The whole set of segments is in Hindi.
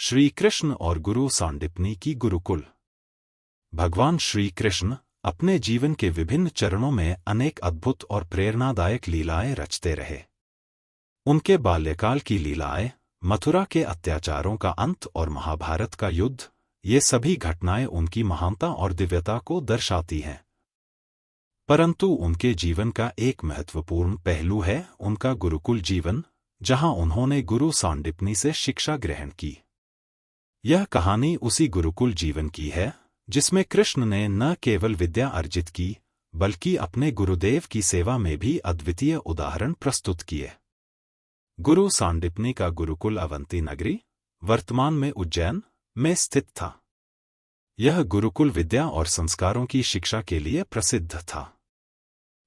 श्री कृष्ण और गुरु सांडीपनी की गुरुकुल। भगवान श्री कृष्ण अपने जीवन के विभिन्न चरणों में अनेक अद्भुत और प्रेरणादायक लीलाएं रचते रहे। उनके बाल्यकाल की लीलाएं, मथुरा के अत्याचारों का अंत और महाभारत का युद्ध, ये सभी घटनाएं उनकी महानता और दिव्यता को दर्शाती हैं। परंतु उनके जीवन का एक महत्वपूर्ण पहलू है उनका गुरुकुल जीवन, जहां उन्होंने गुरु सांडीपनी से शिक्षा ग्रहण की। यह कहानी उसी गुरुकुल जीवन की है जिसमें कृष्ण ने न केवल विद्या अर्जित की, बल्कि अपने गुरुदेव की सेवा में भी अद्वितीय उदाहरण प्रस्तुत किए। गुरु सांडीपनी का गुरुकुल अवंती नगरी, वर्तमान में उज्जैन में स्थित था। यह गुरुकुल विद्या और संस्कारों की शिक्षा के लिए प्रसिद्ध था।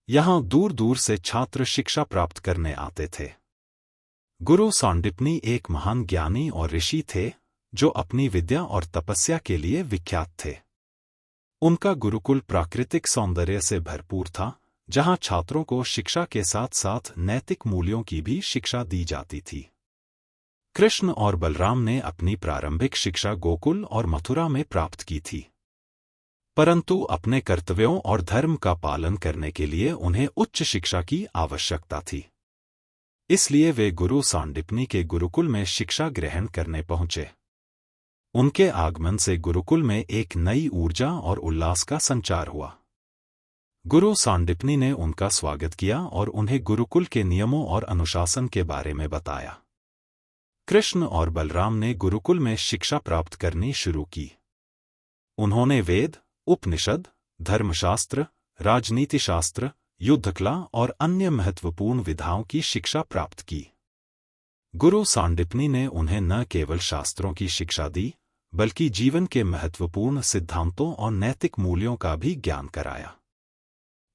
यहाँ दूर दूर से छात्र शिक्षा प्राप्त करने आते थे। गुरु सांडीपनी एक महान ज्ञानी और ऋषि थे जो अपनी विद्या और तपस्या के लिए विख्यात थे। उनका गुरुकुल प्राकृतिक सौंदर्य से भरपूर था, जहां छात्रों को शिक्षा के साथ साथ नैतिक मूल्यों की भी शिक्षा दी जाती थी। कृष्ण और बलराम ने अपनी प्रारंभिक शिक्षा गोकुल और मथुरा में प्राप्त की थी, परंतु अपने कर्तव्यों और धर्म का पालन करने के लिए उन्हें उच्च शिक्षा की आवश्यकता थी। इसलिए वे गुरु सांडीपनी के गुरुकुल में शिक्षा ग्रहण करने पहुंचे। उनके आगमन से गुरुकुल में एक नई ऊर्जा और उल्लास का संचार हुआ। गुरु सांडीपनी ने उनका स्वागत किया और उन्हें गुरुकुल के नियमों और अनुशासन के बारे में बताया। कृष्ण और बलराम ने गुरुकुल में शिक्षा प्राप्त करनी शुरू की। उन्होंने वेद, उपनिषद, धर्मशास्त्र, राजनीतिशास्त्र, युद्धकला और अन्य महत्वपूर्ण विधाओं की शिक्षा प्राप्त की। गुरु सांडीपनी ने उन्हें न केवल शास्त्रों की शिक्षा दी, बल्कि जीवन के महत्वपूर्ण सिद्धांतों और नैतिक मूल्यों का भी ज्ञान कराया।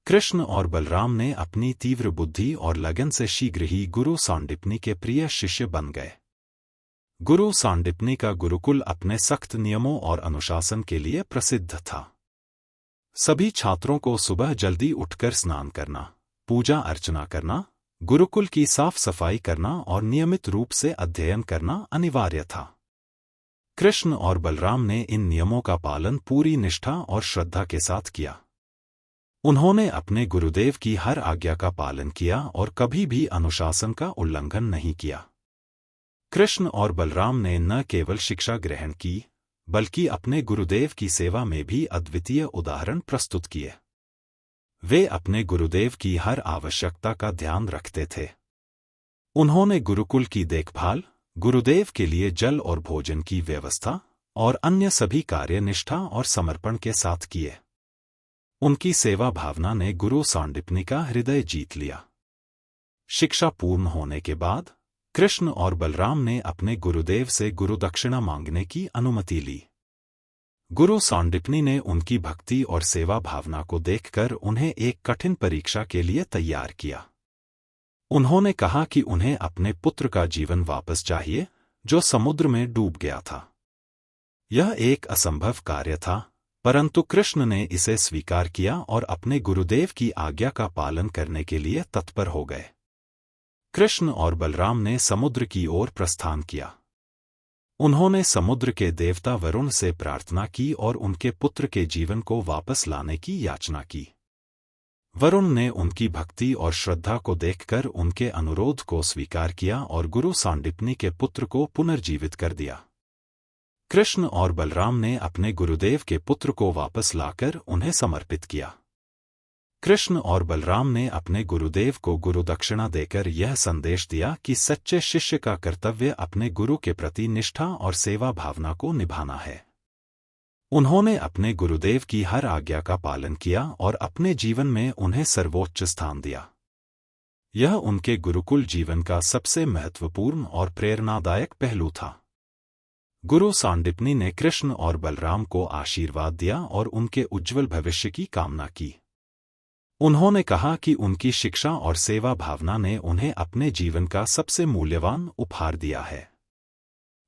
कृष्ण और बलराम ने अपनी तीव्र बुद्धि और लगन से शीघ्र ही गुरु सांडीपनी के प्रिय शिष्य बन गए। गुरु सांडीपनी का गुरुकुल अपने सख्त नियमों और अनुशासन के लिए प्रसिद्ध था। सभी छात्रों को सुबह जल्दी उठकर स्नान करना, पूजा अर्चना करना, गुरुकुल की साफ सफाई करना और नियमित रूप से अध्ययन करना अनिवार्य था। कृष्ण और बलराम ने इन नियमों का पालन पूरी निष्ठा और श्रद्धा के साथ किया। उन्होंने अपने गुरुदेव की हर आज्ञा का पालन किया और कभी भी अनुशासन का उल्लंघन नहीं किया। कृष्ण और बलराम ने न केवल शिक्षा ग्रहण की, बल्कि अपने गुरुदेव की सेवा में भी अद्वितीय उदाहरण प्रस्तुत किए। वे अपने गुरुदेव की हर आवश्यकता का ध्यान रखते थे। उन्होंने गुरुकुल की देखभाल, गुरुदेव के लिए जल और भोजन की व्यवस्था और अन्य सभी कार्य निष्ठा और समर्पण के साथ किए। उनकी सेवा भावना ने गुरु सांडीपनी का हृदय जीत लिया। शिक्षा पूर्ण होने के बाद कृष्ण और बलराम ने अपने गुरुदेव से गुरुदक्षिणा मांगने की अनुमति ली। गुरु सांडीपनी ने उनकी भक्ति और सेवा भावना को देखकर उन्हें एक कठिन परीक्षा के लिए तैयार किया। उन्होंने कहा कि उन्हें अपने पुत्र का जीवन वापस चाहिए, जो समुद्र में डूब गया था। यह एक असंभव कार्य था, परंतु कृष्ण ने इसे स्वीकार किया और अपने गुरुदेव की आज्ञा का पालन करने के लिए तत्पर हो गए। कृष्ण और बलराम ने समुद्र की ओर प्रस्थान किया। उन्होंने समुद्र के देवता वरुण से प्रार्थना की और उनके पुत्र के जीवन को वापस लाने की याचना की। वरुण ने उनकी भक्ति और श्रद्धा को देखकर उनके अनुरोध को स्वीकार किया और गुरु सांडीपनी के पुत्र को पुनर्जीवित कर दिया। कृष्ण और बलराम ने अपने गुरुदेव के पुत्र को वापस लाकर उन्हें समर्पित किया। कृष्ण और बलराम ने अपने गुरुदेव को गुरुदक्षिणा देकर यह संदेश दिया कि सच्चे शिष्य का कर्तव्य अपने गुरु के प्रति निष्ठा और सेवा भावना को निभाना है। उन्होंने अपने गुरुदेव की हर आज्ञा का पालन किया और अपने जीवन में उन्हें सर्वोच्च स्थान दिया। यह उनके गुरुकुल जीवन का सबसे महत्वपूर्ण और प्रेरणादायक पहलू था। गुरु सांडीपनी ने कृष्ण और बलराम को आशीर्वाद दिया और उनके उज्ज्वल भविष्य की कामना की। उन्होंने कहा कि उनकी शिक्षा और सेवा भावना ने उन्हें अपने जीवन का सबसे मूल्यवान उपहार दिया है।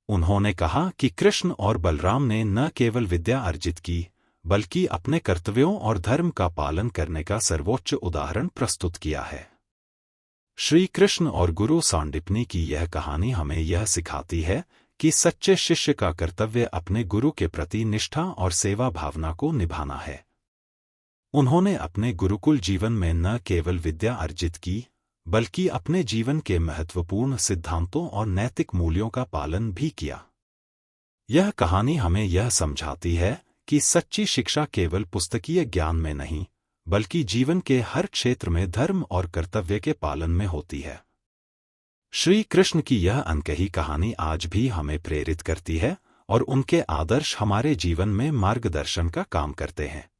उन्होंने कहा कि कृष्ण और बलराम ने न केवल विद्या अर्जित की, बल्कि अपने कर्तव्यों और धर्म का पालन करने का सर्वोच्च उदाहरण प्रस्तुत किया है। श्री कृष्ण और गुरु सांडीपनी की यह कहानी हमें यह सिखाती है कि सच्चे शिष्य का कर्तव्य अपने गुरु के प्रति निष्ठा और सेवा भावना को निभाना है। उन्होंने अपने गुरुकुल जीवन में न केवल विद्या अर्जित की, बल्कि अपने जीवन के महत्वपूर्ण सिद्धांतों और नैतिक मूल्यों का पालन भी किया। यह कहानी हमें यह समझाती है कि सच्ची शिक्षा केवल पुस्तकीय ज्ञान में नहीं, बल्कि जीवन के हर क्षेत्र में धर्म और कर्तव्य के पालन में होती है। श्री कृष्ण की यह अनकही कहानी आज भी हमें प्रेरित करती है और उनके आदर्श हमारे जीवन में मार्गदर्शन का काम करते हैं।